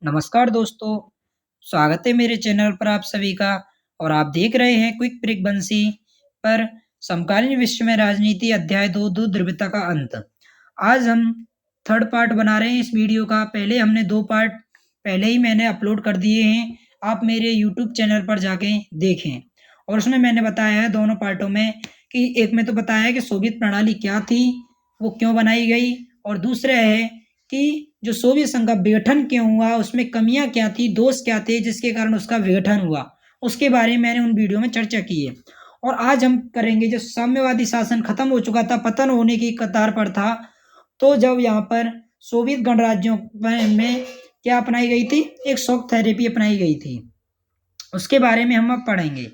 नमस्कार दोस्तों, स्वागत है मेरे चैनल पर आप सभी का। और आप देख रहे हैं क्विक ब्रेक बंसी पर समकालीन विश्व में राजनीति अध्याय 2 दूर ध्रुवता का अंत। आज हम थर्ड पार्ट बना रहे हैं इस वीडियो का। पहले हमने 2 पार्ट पहले ही मैंने अपलोड कर दिए हैं, आप मेरे यूट्यूब चैनल पर जाके देखें। और उसमें मैंने बताया है दोनों पार्टों में कि एक में तो बताया है कि सोवियत प्रणाली क्या थी, वो क्यों बनाई गई, और दूसरा है कि जो सोवियत संघ का विघटन क्यों हुआ, उसमें कमियां क्या थी, दोष क्या थे जिसके कारण उसका विघटन हुआ, उसके बारे में मैंने उन वीडियो में चर्चा की है। और आज हम करेंगे जब साम्यवादी शासन खत्म हो चुका था, पतन होने की कतार पर था, तो जब यहाँ पर सोवियत गणराज्यों में क्या अपनाई गई थी, एक शॉक थेरेपी अपनाई गई थी, उसके बारे में हम अब पढ़ेंगे।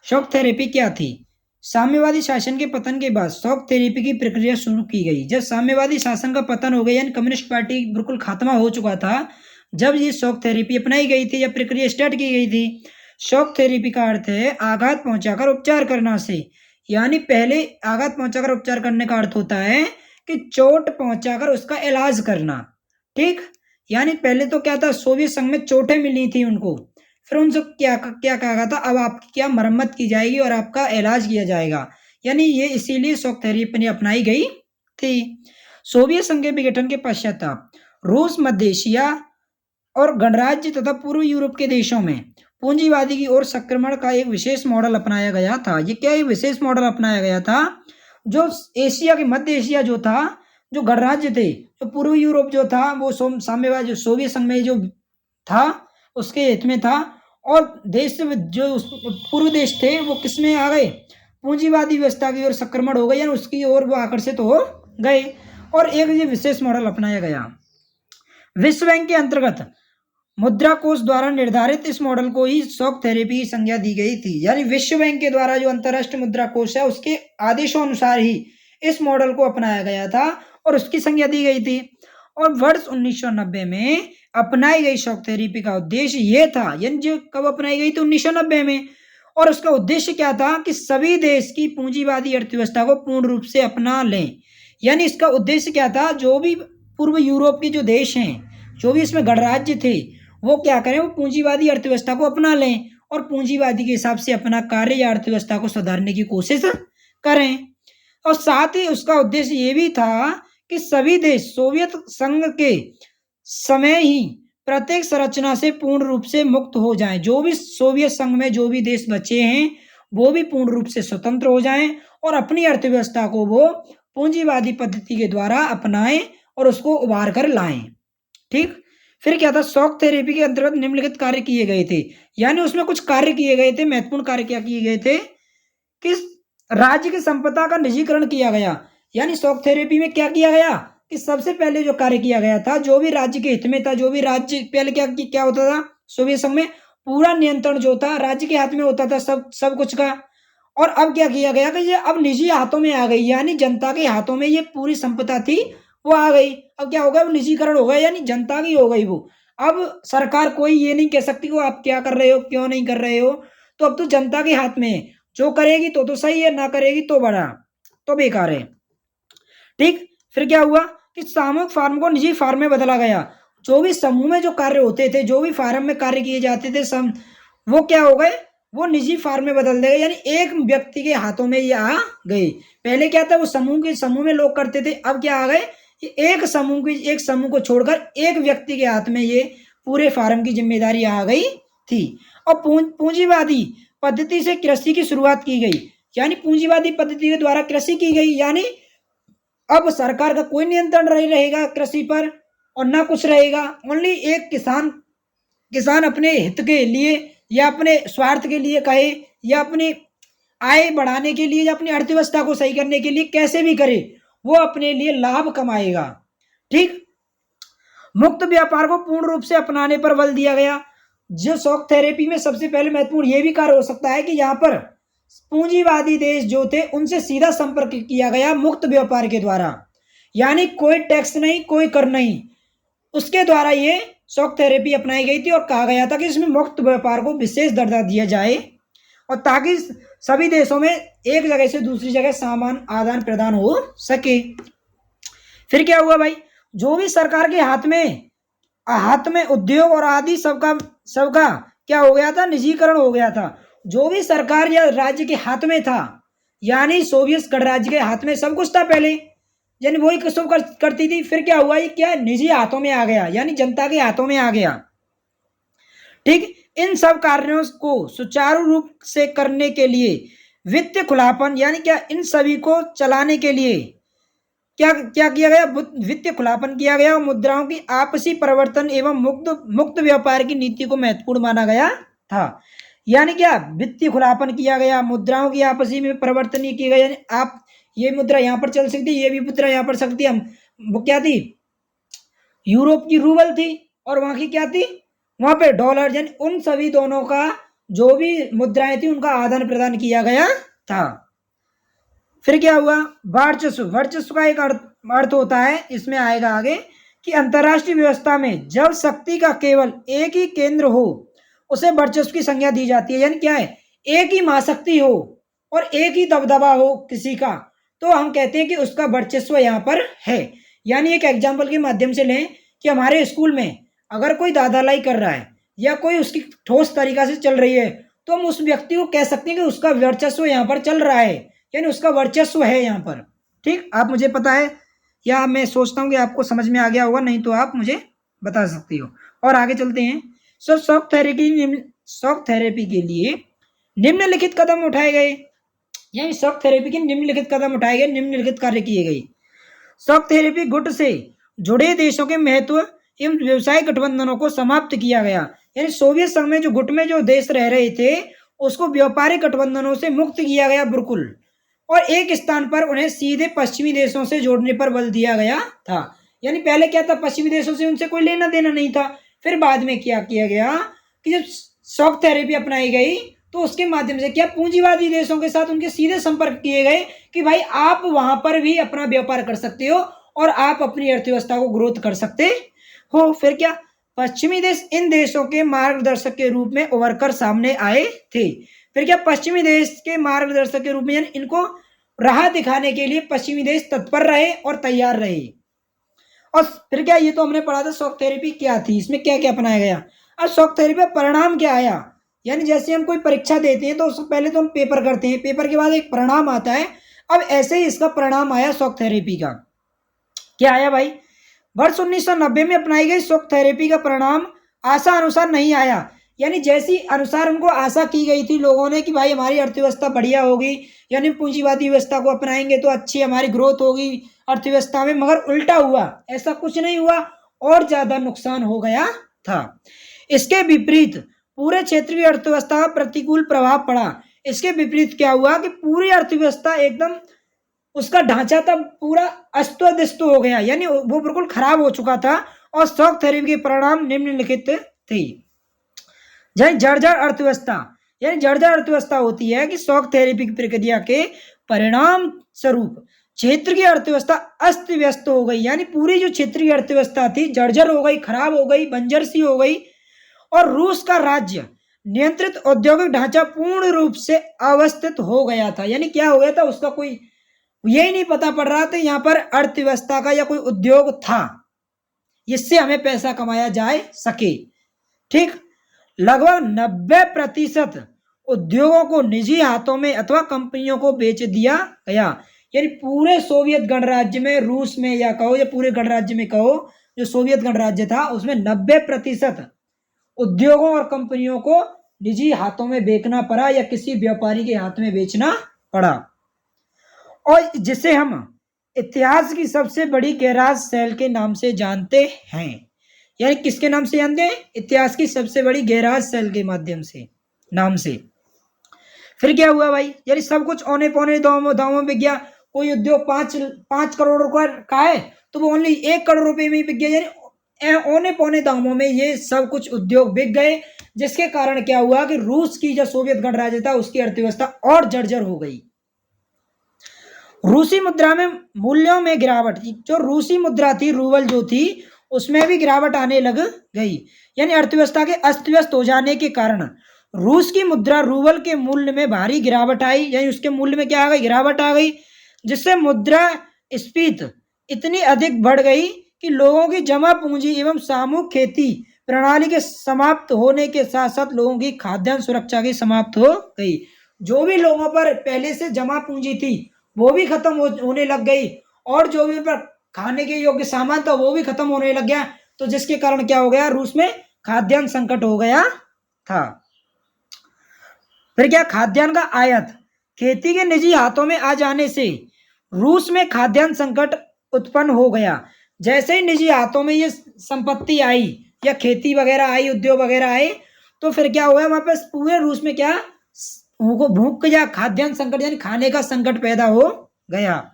शॉक थेरेपी क्या थी? साम्यवादी शासन के पतन के बाद शॉक थेरेपी की प्रक्रिया शुरू की गई। जब साम्यवादी शासन का पतन हो गया यानी कम्युनिस्ट पार्टी बिल्कुल खात्मा हो चुका था, जब ये शॉक थेरेपी अपनाई गई थी या प्रक्रिया स्टार्ट की गई थी। शॉक थेरेपी का अर्थ है आघात पहुंचाकर उपचार करना से, यानी पहले आघात पहुंचाकर उपचार करने का अर्थ होता है कि चोट पहुंचाकर उसका इलाज करना। ठीक, यानी पहले तो क्या था, सोवियत संघ में चोटें मिली थी उनको, फिर उनसे क्या क्या कहा गया था, अब आपकी क्या मरम्मत की जाएगी और आपका इलाज किया जाएगा। यानी ये इसीलिए शॉक थेरेपी अपनाई गई थी। सोवियत संघ के विघटन के पश्चात रूस, मध्य एशिया और गणराज्य तथा पूर्व यूरोप के देशों में पूंजीवादी की ओर संक्रमण का एक विशेष मॉडल अपनाया गया था। ये क्या एक विशेष मॉडल अपनाया गया था? जो एशिया के मध्य एशिया जो था, जो गणराज्य थे, जो पूर्व यूरोप जो था, वो साम्यवाद जो सोवियत संघ में जो था उसके हित में था। और देश जो पूर्व देश थे वो किस में आ गए? पूंजीवादी व्यवस्था की ओर संक्रमण हो गए, यानी उसकी ओर वो आकर्षित हो गए। और एक ये विशेष मॉडल अपनाया गया। विश्व बैंक के अंतर्गत मुद्रा कोष द्वारा निर्धारित इस मॉडल को ही शॉक थेरेपी की संज्ञा दी गई थी। यानी विश्व बैंक के द्वारा जो अंतरराष्ट्रीय मुद्रा कोष है उसके आदेशों अनुसार ही इस मॉडल को अपनाया गया था और उसकी संज्ञा दी गई थी। और वर्ष 1990 में अपनाई गई शॉक थेरेपी का उद्देश्य यह था, यानी जो कब अपनाई गई थी? 1990 में। और उसका उद्देश्य क्या था कि सभी देश की पूंजीवादी अर्थव्यवस्था को पूर्ण रूप से अपना लें। यानी इसका उद्देश्य क्या था, जो भी पूर्व यूरोप के जो देश हैं, जो भी इसमें गणराज्य थे, वो क्या करें, वो पूंजीवादी अर्थव्यवस्था को अपना लें और पूंजीवादी के हिसाब से अपना कार्य या अर्थव्यवस्था को सुधारने की कोशिश करें। और साथ ही उसका उद्देश्य ये भी था कि सभी देश सोवियत संघ के समय ही प्रत्येक संरचना से पूर्ण रूप से मुक्त हो जाएं। जो भी सोवियत संघ में जो भी देश बचे हैं वो भी पूर्ण रूप से स्वतंत्र हो जाएं और अपनी अर्थव्यवस्था को वो पूंजीवादी पद्धति के द्वारा अपनाएं और उसको उभार कर लाएं। ठीक, फिर क्या था, शॉक थेरेपी के अंतर्गत निम्नलिखित कार्य किए गए थे। यानी उसमें कुछ कार्य किए गए थे, महत्वपूर्ण कार्य क्या किए गए थे कि राज्य की संपदा का निजीकरण किया गया। यानी शॉक थेरेपी में क्या किया गया कि सबसे पहले जो कार्य किया गया था, जो भी राज्य के हित में था, जो भी राज्य पहले क्या होता था, सोवियत संघ में पूरा नियंत्रण जो था राज्य के हाथ में होता था, सब कुछ का। और अब क्या किया गया कि ये अब निजी हाथों में आ गई, यानी जनता के हाथों में ये पूरी संपदा थी वो आ गई। अब क्या होगा, वो निजीकरण हो गया, यानी जनता की हो गई वो। अब सरकार कोई ये नहीं कह सकती कि आप क्या कर रहे हो, क्यों नहीं कर रहे हो, तो अब तो जनता के हाथ में है। जो करेगी तो सही है, ना करेगी तो बड़ा तो बेकार है। ठीक, फिर क्या हुआ कि सामूहिक फार्म को निजी फार्म में बदला गया। जो भी समूह में जो कार्य होते थे, जो भी फार्म में कार्य किए जाते थे, वो क्या हो गए, वो निजी फार्म में बदल गए, यानी एक व्यक्ति के हाथों में ये आ गए। पहले क्या था, वो समूह में लोग करते थे, अब क्या आ गए, एक समूह को छोड़कर एक व्यक्ति के हाथ में ये पूरे फार्म की जिम्मेदारी आ गई थी। और पूंजीवादी पद्धति से कृषि की शुरुआत की गई। यानी पूंजीवादी पद्धति के द्वारा कृषि की गई, यानी अब सरकार का कोई नियंत्रण नहीं रहेगा कृषि पर और ना कुछ रहेगा। ओनली एक किसान अपने हित के लिए या अपने स्वार्थ के लिए कहे या अपनी आय बढ़ाने के लिए या अपनी अर्थव्यवस्था को सही करने के लिए कैसे भी करे, वो अपने लिए लाभ कमाएगा। ठीक, मुक्त व्यापार को पूर्ण रूप से अपनाने पर बल दिया गया। जो शॉक थेरेपी में सबसे पहले महत्वपूर्ण ये भी कार्य हो सकता है कि यहाँ पर पूंजीवादी देश जो थे उनसे सीधा संपर्क किया गया मुक्त व्यापार के द्वारा, यानी कोई टैक्स नहीं, कोई कर नहीं, उसके द्वारा ये शॉक थेरेपी अपनाई गई थी। और कहा गया था कि इसमें मुक्त व्यापार को विशेष दर्जा दिया जाए और ताकि सभी देशों में एक जगह से दूसरी जगह सामान आदान प्रदान हो सके। फिर क्या हुआ भाई, जो भी सरकार के हाथ में हाथ में उद्योग और आदि सबका सबका क्या हो गया था, निजीकरण हो गया था। जो भी सरकार या राज्य के हाथ में था, यानी सोवियत गणराज्य के हाथ में सब कुछ था पहले, यानी वही सब करती थी। फिर क्या हुआ, ये क्या निजी हाथों में आ गया, यानी जनता के हाथों में आ गया। ठीक, इन सब कार्यों को सुचारू रूप से करने के लिए वित्तीय खुलापन, यानी क्या इन सभी को चलाने के लिए क्या क्या किया गया, वित्तीय खुलापन किया गया और मुद्राओं की आपसी परिवर्तन एवं मुक्त मुक्त व्यापार की नीति को महत्वपूर्ण माना गया था। यानी क्या वित्तीय खुलापन किया गया, मुद्राओं की आपसी में परिवर्तन नहीं किया गया, यानी आप ये मुद्रा यहाँ पर चल सकती है, ये भी मुद्रा यहाँ पर सकती है। वो क्या थी, यूरोप की रूबल थी और वहां की क्या थी, वहां पे डॉलर, यानी उन सभी दोनों का जो भी मुद्राएं थी उनका आदान प्रदान किया गया था। फिर क्या हुआ, वर्चस्व, वर्चस्व का एक अर्थ होता है, इसमें आएगा आगे कि अंतरराष्ट्रीय व्यवस्था में जब शक्ति का केवल एक ही केंद्र हो उसे वर्चस्व की संज्ञा दी जाती है। यानी क्या है, एक ही महाशक्ति हो और एक ही दबदबा हो किसी का, तो हम कहते हैं कि उसका वर्चस्व यहाँ पर है। यानी एक एग्जाम्पल के माध्यम से लें कि हमारे स्कूल में अगर कोई दादालाई कर रहा है या कोई उसकी ठोस तरीका से चल रही है, तो हम उस व्यक्ति को कह सकते हैं कि उसका वर्चस्व यहाँ पर चल रहा है, यानी उसका वर्चस्व है यहाँ पर। ठीक, आप मुझे पता है या मैं सोचता हूँ कि आपको समझ में आ गया होगा, नहीं तो आप मुझे बता सकती हो। और आगे चलते हैं। शॉक थेरेपी के लिए निम्नलिखित कदम उठाए गए, यानी शॉक थेरेपी के निम्नलिखित कदम उठाए गए, निम्नलिखित कार्य किए गए। शॉक थेरेपी गुट से जुड़े देशों के महत्व एवं व्यवसायिक गठबंधनों को समाप्त किया गया। यानी सोवियत संघ में जो गुट में जो देश रह रहे थे उसको व्यापारिक गठबंधनों से मुक्त किया गया बिल्कुल, और एक स्थान पर उन्हें सीधे पश्चिमी देशों से जोड़ने पर बल दिया गया था। यानी पहले क्या था, पश्चिमी देशों से उनसे कोई लेना देना नहीं था। फिर बाद में क्या किया गया कि जब शॉक थेरेपी अपनाई गई तो उसके माध्यम से क्या पूंजीवादी देशों के साथ उनके सीधे संपर्क किए गए कि भाई आप वहां पर भी अपना व्यापार कर सकते हो और आप अपनी अर्थव्यवस्था को ग्रोथ कर सकते हो। फिर क्या, पश्चिमी देश इन देशों के मार्गदर्शक के रूप में उभरकर सामने आए थे। फिर क्या, पश्चिमी देश के मार्गदर्शक के रूप में, यानी इनको राह दिखाने के लिए पश्चिमी देश तत्पर रहे और तैयार रहे। और फिर क्या, ये तो हमने पढ़ा था शॉक थेरेपी क्या थी, इसमें क्या क्या अपनाया गया। अब शॉक थेरेपी का परिणाम क्या आया, यानी जैसे हम कोई परीक्षा देते हैं तो उससे पहले तो हम पेपर करते हैं, पेपर के बाद एक परिणाम आता है। अब ऐसे ही इसका परिणाम आया शॉक थेरेपी का। क्या आया भाई, वर्ष 1990 में अपनाई गई शॉक थेरेपी का परिणाम आशा अनुसार नहीं आया। यानी जैसी अनुसार उनको आशा की गई थी लोगों ने कि भाई हमारी अर्थव्यवस्था बढ़िया होगी, यानी पूंजीवादी व्यवस्था को अपनाएंगे तो अच्छी हमारी ग्रोथ होगी अर्थव्यवस्था में, मगर उल्टा हुआ, ऐसा कुछ नहीं हुआ और ज्यादा नुकसान हो गया था। इसके विपरीत पूरे क्षेत्रीय अर्थव्यवस्था का प्रतिकूल प्रभाव पड़ा। इसके विपरीत क्या हुआ कि पूरी अर्थव्यवस्था एकदम उसका ढांचा तब पूरा अस्त व्यस्त हो गया, यानी वो बिल्कुल खराब हो चुका था। और शॉक थेरेपी के परिणाम निम्नलिखित थे। जर्जर अर्थव्यवस्था, यानी जर्जर अर्थव्यवस्था होती है कि शॉक थेरेपी की प्रक्रिया के परिणाम स्वरूप क्षेत्र की अर्थव्यवस्था अस्त व्यस्त हो गई, यानी पूरी जो क्षेत्रीय अर्थव्यवस्था थी जर्जर हो गई, खराब हो गई, बंजर सी हो गई। और रूस का राज्य नियंत्रित औद्योगिक ढांचा पूर्ण रूप से अवस्थित हो गया था। यानी क्या हो गया था, उसका कोई यही नहीं पता पड़ रहा था यहाँ पर अर्थव्यवस्था का या कोई उद्योग था जिससे हमें पैसा कमाया जा सके। ठीक, लगभग 90% उद्योगों को निजी हाथों में अथवा कंपनियों को बेच दिया गया। यानी पूरे सोवियत गणराज्य में, रूस में या कहो या पूरे गणराज्य में कहो, जो सोवियत गणराज्य था उसमें 90% उद्योगों और कंपनियों को निजी हाथों में बेचना पड़ा या किसी व्यापारी के हाथ में बेचना पड़ा। और जिसे हम इतिहास की सबसे बड़ी गैराज सेल के नाम से जानते हैं। यानी किसके नाम से जानते हैं, इतिहास की सबसे बड़ी गैराज सेल के माध्यम से, नाम से। फिर क्या हुआ भाई, यानी सब कुछ औने पौने दामों में बिक गया। कोई उद्योग 5 करोड़ रुपए का है तो वो ओनली 1 करोड़ रुपए में ही बिक गया, यानी औने पौने दामों में ये सब कुछ उद्योग बिक गए। जिसके कारण क्या हुआ कि रूस की जो सोवियत गणराज्य था उसकी अर्थव्यवस्था और जर्जर हो गई। रूसी मुद्रा में मूल्यों में गिरावट, जो रूसी मुद्रा थी रूबल जो थी उसमें भी गिरावट आने लग गई। यानी अर्थव्यवस्था के अस्त व्यस्त हो जाने के कारण रूस की मुद्रा रूबल के मूल्य में भारी गिरावट आई, यानी उसके मूल्य में क्या आ गई, गिरावट आ गई। जिससे मुद्रा स्फीति इतनी अधिक बढ़ गई कि लोगों की जमा पूंजी एवं सामूहिक खेती प्रणाली के समाप्त होने के साथ साथ लोगों की खाद्यान्न सुरक्षा की समाप्त हो गई। जो भी लोगों पर पहले से जमा पूंजी थी वो भी खत्म होने लग गई, और जो भी उन पर खाने के योग्य सामान था वो भी खत्म होने लग गया। तो जिसके कारण क्या हो गया, रूस में खाद्यान्न संकट हो गया था। फिर क्या, खाद्यान्न का आयात, खेती के निजी हाथों में आ जाने से रूस में खाद्यान्न संकट उत्पन्न हो गया। जैसे ही निजी हाथों में ये संपत्ति आई या खेती वगैरह आई, उद्योग वगैरह आए, तो फिर क्या हुआ, वहां पर पूरे रूस में क्या, भूख या खाद्यान्न संकट यानी खाने का संकट पैदा हो गया,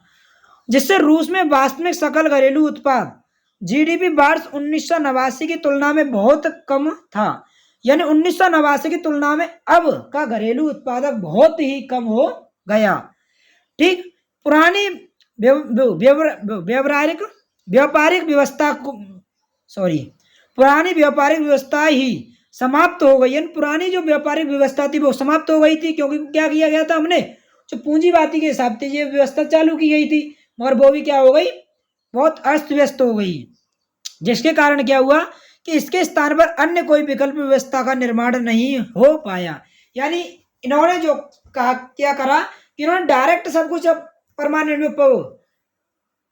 जिससे रूस में वास्तविक सकल घरेलू उत्पाद जीडीपी वर्ष 1989 की तुलना में बहुत कम था। यानी 1989 की तुलना में अब का घरेलू उत्पादक बहुत ही कम हो गया। ठीक, पुरानी व्यापारिक व्यवस्था को पुरानी व्यापारिक व्यवस्था ही समाप्त हो गई। यानी पुरानी जो व्यापारिक व्यवस्था थी वो समाप्त हो गई थी, क्योंकि क्या किया गया था, हमने जो पूंजीवादी के हिसाब से ये व्यवस्था चालू की गई थी, मगर वो भी क्या हो गई, बहुत अस्त व्यस्त हो गई। जिसके कारण क्या हुआ कि इसके स्थान पर अन्य कोई विकल्प व्यवस्था का निर्माण नहीं हो पाया। यानी इन्होंने जो कहा, क्या करा कि इन्होंने डायरेक्ट सब कुछ अब परमानेंट में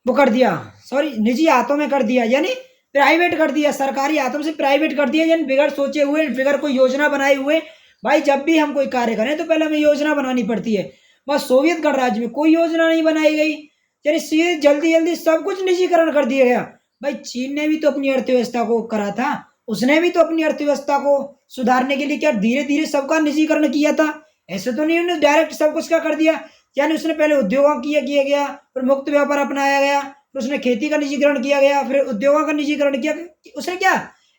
वो कर दिया, निजी हाथों में कर दिया, यानी प्राइवेट कर दिया, सरकारी हाथों से प्राइवेट कर दिया। यानी बिगड़ सोचे हुए, बिगड़ कोई योजना बनाए हुए। भाई जब भी हम कोई कार्य करें तो पहले हमें योजना बनानी पड़ती है। बस सोवियत गणराज्य में कोई योजना नहीं बनाई गई, यानी सीधे जल्दी जल्दी सब कुछ निजीकरण कर दिया गया। भाई चीन ने भी तो अपनी अर्थव्यवस्था को करा था, उसने भी तो अपनी अर्थव्यवस्था को सुधारने के लिए क्या धीरे धीरे सबका निजीकरण किया था। ऐसे तो नहीं उन्होंने डायरेक्ट सब कुछ का कर दिया। यानी उसने पहले उद्योगों किया गया, फिर मुक्त व्यापार अपनाया गया, फिर उसने खेती का निजीकरण किया गया, फिर उद्योगों का निजीकरण किया। उसने क्या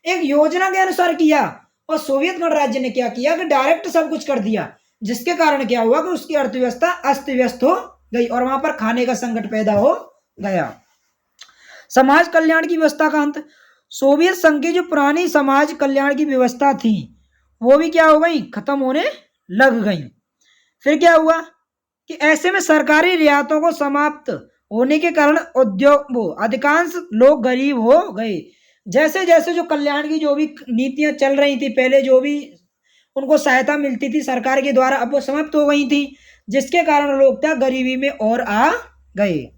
एक योजना के अनुसार किया, और सोवियत गणराज्य ने क्या किया कि डायरेक्ट सब कुछ कर दिया, जिसके कारण क्या हुआ कि उसकी अर्थव्यवस्था अस्त व्यस्त हो गई और वहां पर खाने का संकट पैदा हो गया। समाज कल्याण की व्यवस्था का अंत, सोवियत संघ की जो पुरानी समाज कल्याण की व्यवस्था थी वो भी क्या हो गई, खत्म होने लग गई। फिर क्या हुआ कि ऐसे में सरकारी रियायतों को समाप्त होने के कारण अधिकांश लोग गरीब हो गए। जैसे जैसे जो कल्याण की जो भी नीतियां चल रही थी पहले, जो भी उनको सहायता मिलती थी सरकार के द्वारा, अब वो समाप्त हो गई थी, जिसके कारण लोग क्या गरीबी में और आ गए।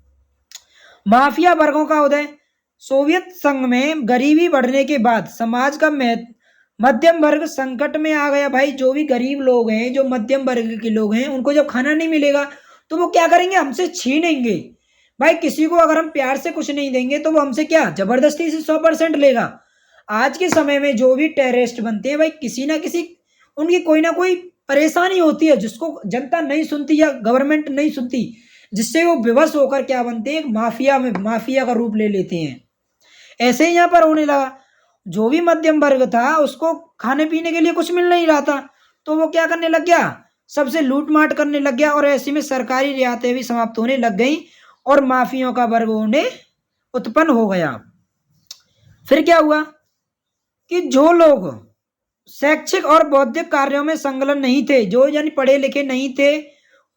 माफिया वर्गों का उदय, सोवियत संघ में गरीबी बढ़ने के बाद समाज का मध्यम वर्ग संकट में आ गया। भाई जो भी गरीब लोग हैं, जो मध्यम वर्ग के लोग हैं, उनको जब खाना नहीं मिलेगा तो वो क्या करेंगे, हमसे छीनेंगे। भाई किसी को अगर हम प्यार से कुछ नहीं देंगे तो वो हमसे क्या जबरदस्ती से 100% लेगा। आज के समय में जो भी टेररिस्ट बनते हैं, भाई किसी ना किसी उनकी कोई ना कोई परेशानी होती है जिसको जनता नहीं सुनती या गवर्नमेंट नहीं सुनती, जिससे वो विवश होकर क्या बनते हैं, माफिया का रूप ले लेते हैं। ऐसे ही यहाँ पर होने लगा। जो भी मध्यम वर्ग था उसको खाने पीने के लिए कुछ मिल नहीं रहा था, तो वो क्या करने लग गया, सबसे लूट माट करने लग गया, और ऐसे में सरकारी रियायतें भी समाप्त होने लग गई और माफियों का वर्ग उन्हें उत्पन्न हो गया। फिर क्या हुआ कि जो लोग शैक्षिक और बौद्धिक कार्यों में संलग्न नहीं थे, जो यानी पढ़े लिखे नहीं थे,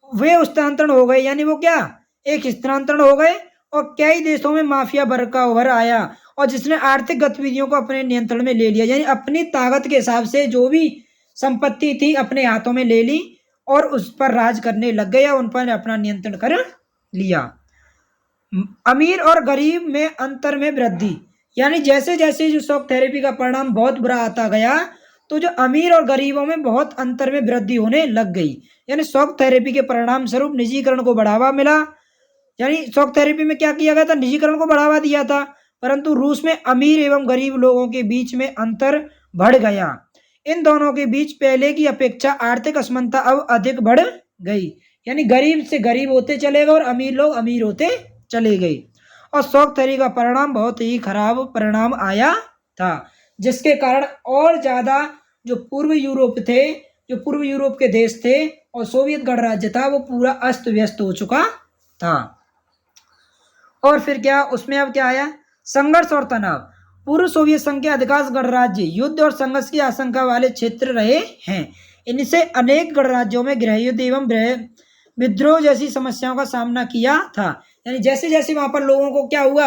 वे स्थानांतरण हो गए। यानी वो क्या एक स्थानांतरण हो गए, और कई देशों में माफिया वर्ग का उभर आया, और जिसने आर्थिक गतिविधियों को अपने नियंत्रण में ले लिया। यानी अपनी ताकत के हिसाब से जो भी संपत्ति थी अपने हाथों में ले ली और उस पर राज करने लग गए, उन पर अपना नियंत्रण कर लिया। अमीर और गरीब में अंतर में वृद्धि, यानी जैसे जैसे जो शॉक थेरेपी का परिणाम बहुत बुरा आता गया, तो जो अमीर और गरीबों में बहुत अंतर में वृद्धि होने लग गई। यानी शॉक थेरेपी के परिणाम स्वरूप निजीकरण को बढ़ावा मिला। यानी शॉक थेरेपी में क्या किया गया था, निजीकरण को बढ़ावा दिया था, परंतु रूस में अमीर एवं गरीब लोगों के बीच में अंतर बढ़ गया। इन दोनों के बीच पहले की अपेक्षा आर्थिक असमानता अब अधिक बढ़ गई। यानी गरीब से गरीब होते चले गए और अमीर लोग अमीर होते चले गए, और शॉक थेरेपी का परिणाम बहुत ही खराब परिणाम आया था, जिसके कारण और ज्यादा जो पूर्व यूरोप के देश थे और सोवियत गणराज्य था, वो पूरा अस्त व्यस्त हो चुका था। और फिर क्या उसमें अब क्या आया, संघर्ष और तनाव। पूर्व सोवियत संघ के अधिकांश गणराज्य युद्ध और संघर्ष की आशंका वाले क्षेत्र रहे हैं। इनसे अनेक गणराज्यों में गृहयुद्ध एवं विद्रोह जैसी समस्याओं का सामना किया था। यानी जैसे जैसे वहां पर लोगों को क्या हुआ,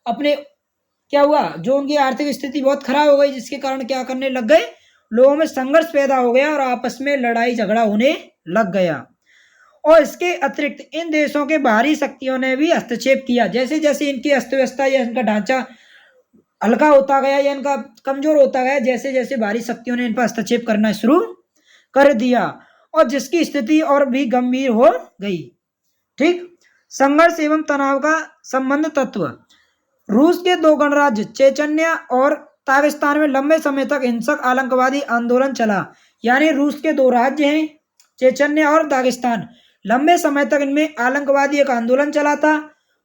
अपने क्या हुआ, जो उनकी आर्थिक स्थिति बहुत खराब हो गई, जिसके कारण क्या करने लग गए, लोगों में संघर्ष पैदा हो गया और आपस में लड़ाई झगड़ा होने लग गया। और इसके अतिरिक्त इन देशों के बाहरी शक्तियों ने भी हस्तक्षेप किया। जैसे जैसे इनकी अर्थव्यवस्था या इनका ढांचा हल्का होता गया या इनका कमजोर होता गया, जैसे जैसे बाहरी शक्तियों ने इन पर हस्तक्षेप करना शुरू कर दिया और जिसकी स्थिति और भी गंभीर हो गई। ठीक, संघर्ष एवं तनाव का संबंध तत्व। रूस के दो गणराज्य चेचन्या और दागिस्तान में लंबे समय तक हिंसक आतंकवादी आंदोलन चला। यानी रूस के दो राज्य हैं, चेचन्या और दागिस्तान, लंबे समय तक इनमें आतंकवादी एक आंदोलन चला था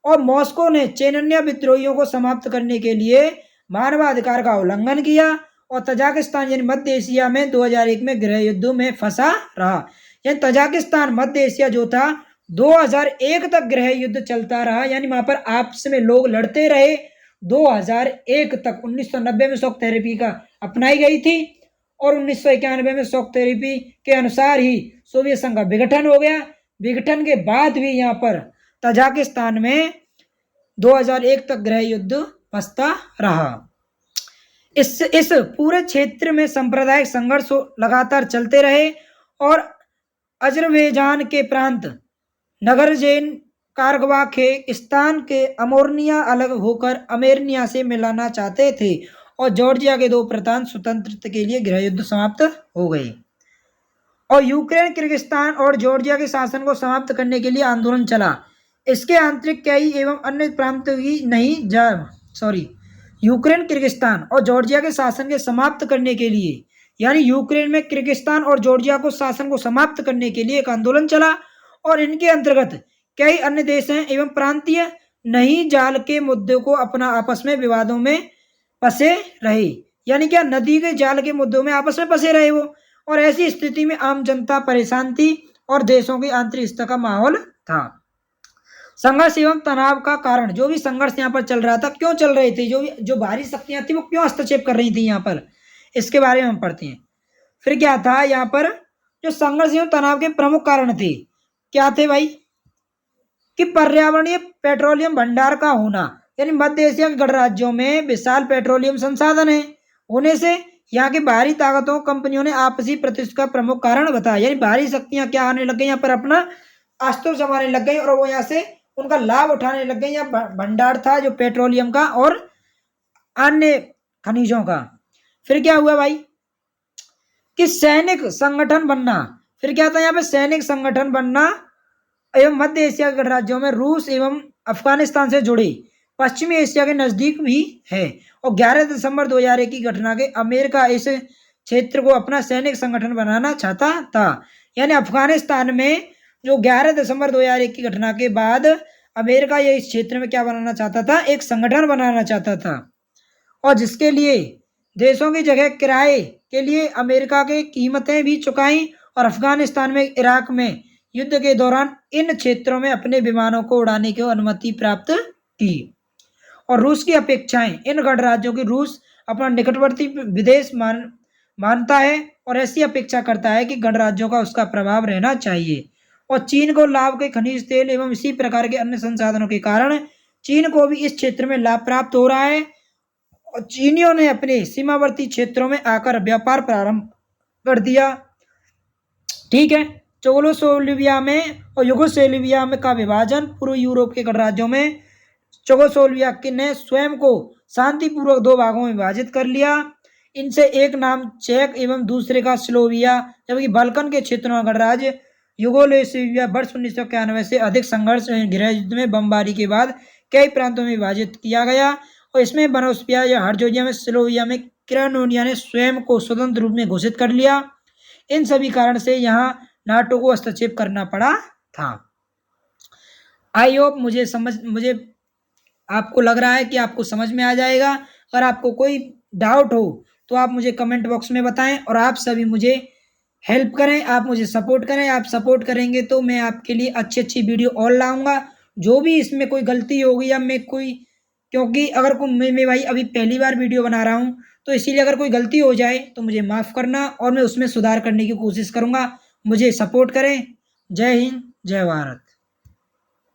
और मॉस्को ने चेचन्या विद्रोहियों को समाप्त करने के लिए मानवाधिकार का उल्लंघन किया और तजाकिस्तान यानी मध्य एशिया में 2001 में गृह युद्ध में फंसा रहा। यानी तजाकिस्तान मध्य एशिया जो था 2001 तक गृह युद्ध चलता रहा, यानी वहां पर आपस में लोग लड़ते रहे 2001 तक। 1990 में शॉक थेरेपी का अपनाई गई थी और 1991 में शॉक थेरेपी के अनुसार ही सोवियत संघ का विघटन हो गया। विघटन के बाद भी यहाँ पर तजाकिस्तान में 2001 तक गृह युद्ध फंसता रहा। इस पूरे क्षेत्र में सांप्रदायिक संघर्ष लगातार चलते रहे और अजरबैजान के प्रांत नगरजेन कारगवाखेस्तान के अमोर्निया अलग होकर अमेर्निया से मिलाना चाहते थे और जॉर्जिया के दो प्रांत स्वतंत्रता के लिए गृह युद्ध समाप्त हो गए और यूक्रेन किर्गिस्तान और जॉर्जिया के शासन को समाप्त करने के लिए आंदोलन चला। इसके आंतरिक कई एवं अन्य प्रांत ही यूक्रेन किर्गिस्तान और जॉर्जिया के शासन के समाप्त करने के लिए, यानी यूक्रेन में किर्गिस्तान और जॉर्जिया को शासन को समाप्त करने के लिए एक आंदोलन चला और इनके अंतर्गत कई अन्य देश हैं एवं प्रांतीय नहीं जाल के मुद्दे को अपना आपस में विवादों में फंसे रहे। यानी क्या, नदी के जाल के मुद्दों में आपस में फंसे रहे वो, और ऐसी स्थिति में आम जनता परेशान थी और देशों की आंतरिक स्थिति का माहौल था। संघर्ष एवं तनाव का कारण, जो भी संघर्ष यहाँ पर चल रहा था, क्यों चल रहे थे, जो बाहरी शक्तियां थी वो क्यों हस्तक्षेप कर रही थी यहाँ पर, इसके बारे में हम पढ़ते हैं। फिर क्या था यहाँ पर, जो संघर्ष एवं तनाव के प्रमुख कारण थे, क्या थे भाई, कि पर्यावरणीय पेट्रोलियम भंडार का होना। यानी मध्य एशिया के गणराज्यों में विशाल पेट्रोलियम संसाधन है होने से यहाँ की बाहरी ताकतों कंपनियों ने आपसी प्रतिस्पर्धा का प्रमुख कारण बताया। यानी बाहरी शक्तियां क्या आने लग गई, यहाँ पर अपना अस्त्र जमाने लग गई और वो यहाँ से उनका लाभ उठाने लग गई। यहाँ भंडार था जो पेट्रोलियम का और अन्य खनिजों का। फिर क्या हुआ भाई, कि सैनिक संगठन बनना। फिर क्या था यहाँ पे, सैनिक संगठन बनना एवं मध्य एशिया के गणराज्यों में रूस एवं अफगानिस्तान से जुड़े पश्चिमी एशिया के नजदीक भी है और 11 दिसंबर 2001 की घटना के अमेरिका इस क्षेत्र को अपना सैनिक संगठन बनाना चाहता था। यानी अफगानिस्तान में जो 11 दिसंबर 2001 की घटना के बाद अमेरिका ये इस क्षेत्र में क्या बनाना चाहता था, एक संगठन बनाना चाहता था और जिसके लिए देशों की जगह किराए के लिए अमेरिका की कीमतें भी चुकाई और अफगानिस्तान में इराक में युद्ध के दौरान इन क्षेत्रों में अपने विमानों को उड़ाने की अनुमति प्राप्त की। और रूस की अपेक्षाएं, इन गणराज्यों की रूस अपना निकटवर्ती विदेश मानता है और ऐसी अपेक्षा करता है कि गणराज्यों का उसका प्रभाव रहना चाहिए। और चीन को लाभ के खनिज तेल एवं इसी प्रकार के अन्य संसाधनों के कारण चीन को भी इस क्षेत्र में लाभ प्राप्त हो रहा है और चीनियों ने अपने सीमावर्ती क्षेत्रों में आकर व्यापार प्रारंभ कर दिया। ठीक है, चेकोस्लोवाकिया में और यूगोस्लाविया में का विभाजन, पूर्व यूरोप के गणराज्यों में चेकोस्लोवाकिया ने स्वयं को शांतिपूर्वक दो भागों में विभाजित कर लिया। इनसे एक नाम चेक एवं दूसरे का स्लोविया, जबकि बाल्कन के क्षेत्रों का गणराज्य यूगोस्लाविया वर्ष 1991 से अधिक संघर्ष गृह युद्ध में बमबारी के बाद कई प्रांतों में विभाजित किया गया और इसमें बनोस्पिया या हर्जोगिया में स्लोविया में क्रेनोनिया ने स्वयं को स्वतंत्र रूप में घोषित कर लिया। इन सभी कारण से यहाँ नाटो को हस्तक्षेप करना पड़ा था। आई होप मुझे आपको लग रहा है कि आपको समझ में आ जाएगा। अगर आपको कोई डाउट हो तो आप मुझे कमेंट बॉक्स में बताएं और आप सभी मुझे हेल्प करें, आप मुझे सपोर्ट करें। आप सपोर्ट करेंगे तो मैं आपके लिए अच्छी अच्छी वीडियो और लाऊंगा। जो भी इसमें कोई गलती होगी या मैं कोई, क्योंकि अगर मैं भाई अभी पहली बार वीडियो बना रहा हूँ तो इसीलिए अगर कोई गलती हो जाए तो मुझे माफ़ करना और मैं उसमें सुधार करने की कोशिश करूँगा। मुझे सपोर्ट करें। जय हिंद, जय भारत।